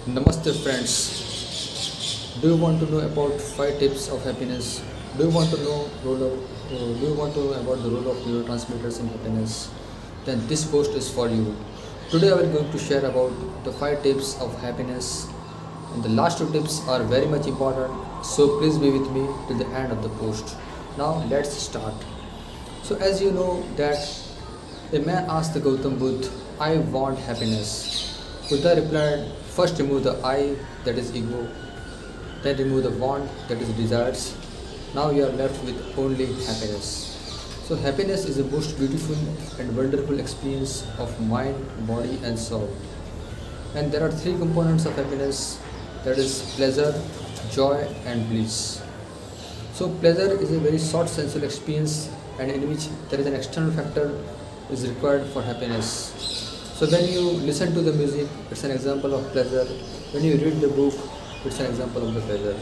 Namaste friends. Do you want to know about 5 tips of happiness? Do you want to know about the role of neurotransmitters in happiness? Then this post is for you. Today I will going to share about the 5 tips of happiness, and the last 2 tips are very much important. So please be with me till the end of the post. Now let's start. So as you know that a man asked the Gautam Buddha, "I want happiness." Buddha replied, "First remove the I, that is ego, then remove the want, that is desires. Now you are left with only happiness." So happiness is the most beautiful and wonderful experience of mind, body and soul. And there are 3 components of happiness, that is pleasure, joy and bliss. So pleasure is a very short sensual experience and in which there is an external factor is required for happiness. So when you listen to the music, it's an example of pleasure. When you read the book, it's an example of the pleasure.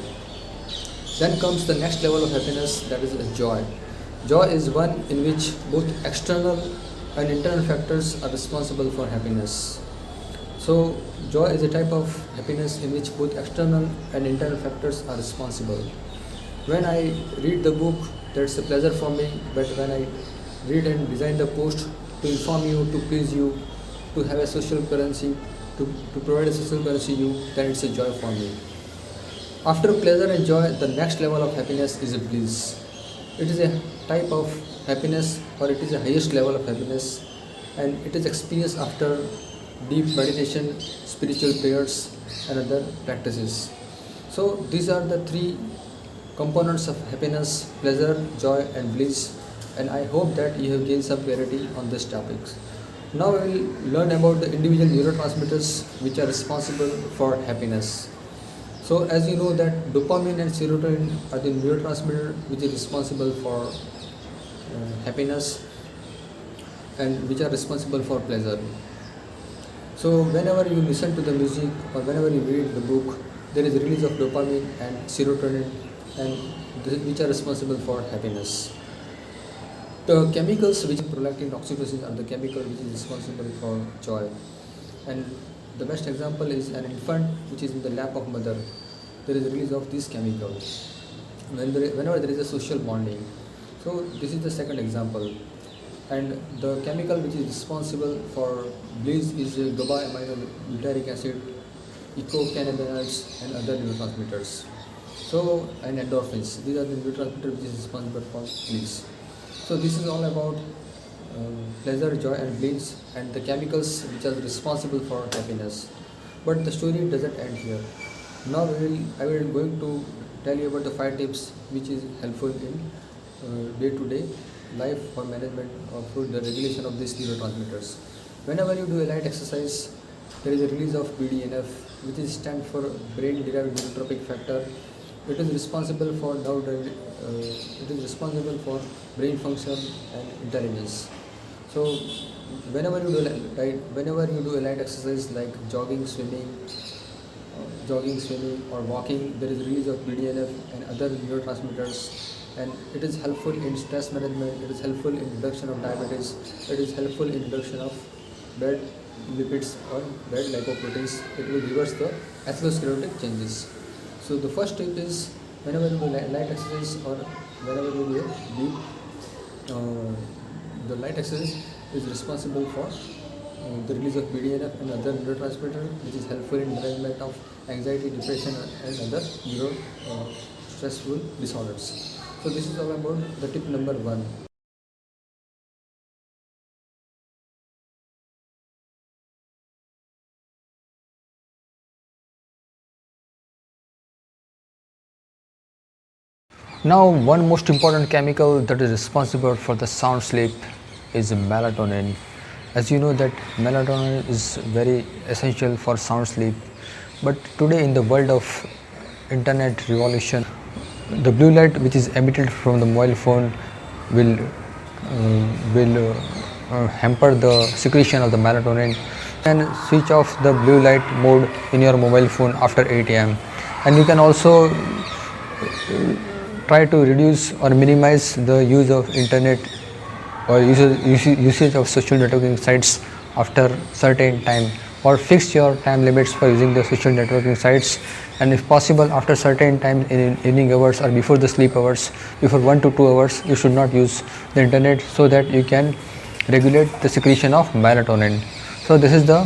Then comes the next level of happiness, that is joy. Joy is one in which both external and internal factors are responsible for happiness. So joy is a type of happiness in which both external and internal factors are responsible. When I read the book, that's a pleasure for me, but when I read and design the post to inform you, to please you, to have a social currency, to provide a social currency you, then it's a joy for me. After pleasure and joy, the next level of happiness is bliss. It is a type of happiness, or it is the highest level of happiness, and it is experienced after deep meditation, spiritual prayers and other practices. So these are the 3 components of happiness: pleasure, joy and bliss, and I hope that you have gained some clarity on these topics. Now we will learn about the individual neurotransmitters which are responsible for happiness. So as you know that dopamine and serotonin are the neurotransmitter which is responsible for happiness and which are responsible for pleasure. So whenever you listen to the music or whenever you read the book, there is a release of dopamine and serotonin, and which are responsible for happiness. The chemicals which prolactin and oxytocin are the chemical which is responsible for joy. And the best example is an infant which is in the lap of mother. There is a release of this chemical whenever there is a social bonding. So this is the second example. And the chemical which is responsible for bliss is GABA-aminobutyric acid, ecocannabinoids and other neurotransmitters. So and endorphins. These are the neurotransmitters which is responsible for bliss. So this is all about pleasure, joy and bliss and the chemicals which are responsible for happiness. But the story doesn't end here. Now I will going to tell you about the 5 tips which is helpful in day-to-day life for management or for the regulation of these neurotransmitters. Whenever you do a light exercise, there is a release of BDNF, which is stand for brain-derived neurotrophic factor. It is responsible for brain function and intelligence. So whenever you do a light exercise like jogging, swimming or walking, there is a release of BDNF and other neurotransmitters, and it is helpful in stress management. It is helpful in reduction of diabetes. It is helpful in reduction of bad lipids or bad lipoproteins. It will reverse the atherosclerotic changes. So the first tip is whenever you do light exercise or whenever you do deep, the light exercise is responsible for the release of BDNF and other neurotransmitter, which is helpful in management of anxiety, depression and other stressful disorders. So this is all about the tip number 1. Now one most important chemical that is responsible for the sound sleep is melatonin. As you know that melatonin is very essential for sound sleep, but today in the world of internet revolution, the blue light which is emitted from the mobile phone will hamper the secretion of the melatonin. And switch off the blue light mode in your mobile phone after 8 am, and you can also try to reduce or minimize the use of internet or usage of social networking sites after certain time or fix your time limits for using the social networking sites, and if possible after certain time in evening hours or before the sleep hours, before 1 to 2 hours, you should not use the internet, so that you can regulate the secretion of melatonin. So this is the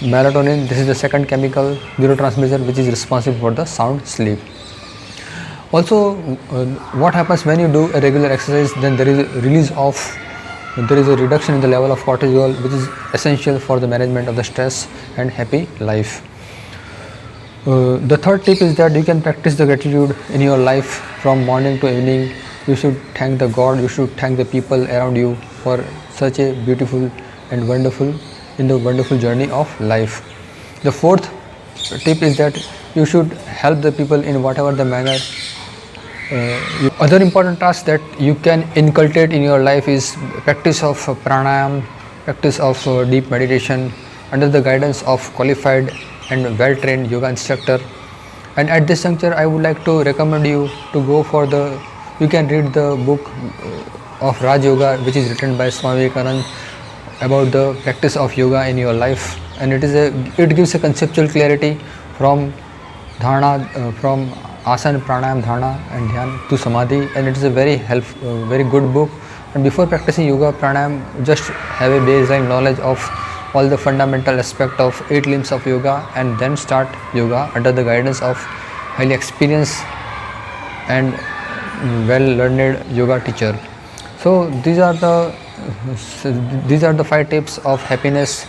melatonin, this is the second chemical neurotransmitter which is responsible for the sound sleep. Also, what happens when you do a regular exercise, then there is a reduction in the level of cortisol, which is essential for the management of the stress and happy life. The third tip is that you can practice the gratitude in your life from morning to evening. You should thank the God, you should thank the people around you for such a beautiful and wonderful journey of life. The fourth tip is that you should help the people in whatever the manner. Other important task that you can inculcate in your life is practice of pranayam, practice of deep meditation under the guidance of qualified and well-trained yoga instructor. And at this juncture, I would like to recommend you to go for you can read the book of Raj Yoga, which is written by Swami Vivekananda, about the practice of yoga in your life, and it gives a conceptual clarity from dharana, from asana, pranayam, dharana and dhyan to samadhi, and it is a very good book. And before practicing yoga pranayam, just have a baseline knowledge of all the fundamental aspect of 8 limbs of yoga, and then start yoga under the guidance of highly experienced and well learned yoga teacher. So these are the 5 tips of happiness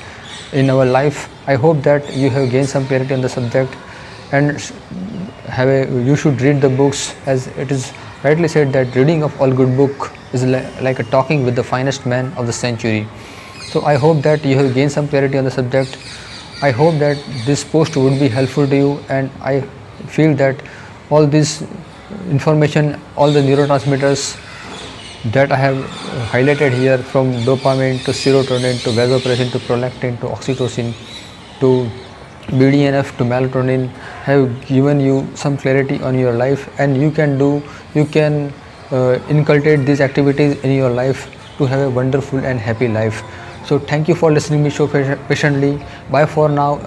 in our life. I hope that you have gained some clarity on the subject, and you should read the books, as it is rightly said that reading of all good book is like a talking with the finest man of the century. So I hope that you have gained some clarity on the subject. I hope that this post would be helpful to you, and I feel that all this information, all the neurotransmitters that I have highlighted here, from dopamine to serotonin to vasopressin to prolactin to oxytocin to BDNF to melatonin, have given you some clarity on your life, and you can inculcate these activities in your life to have a wonderful and happy life. So thank you for listening me so patiently. Bye for now.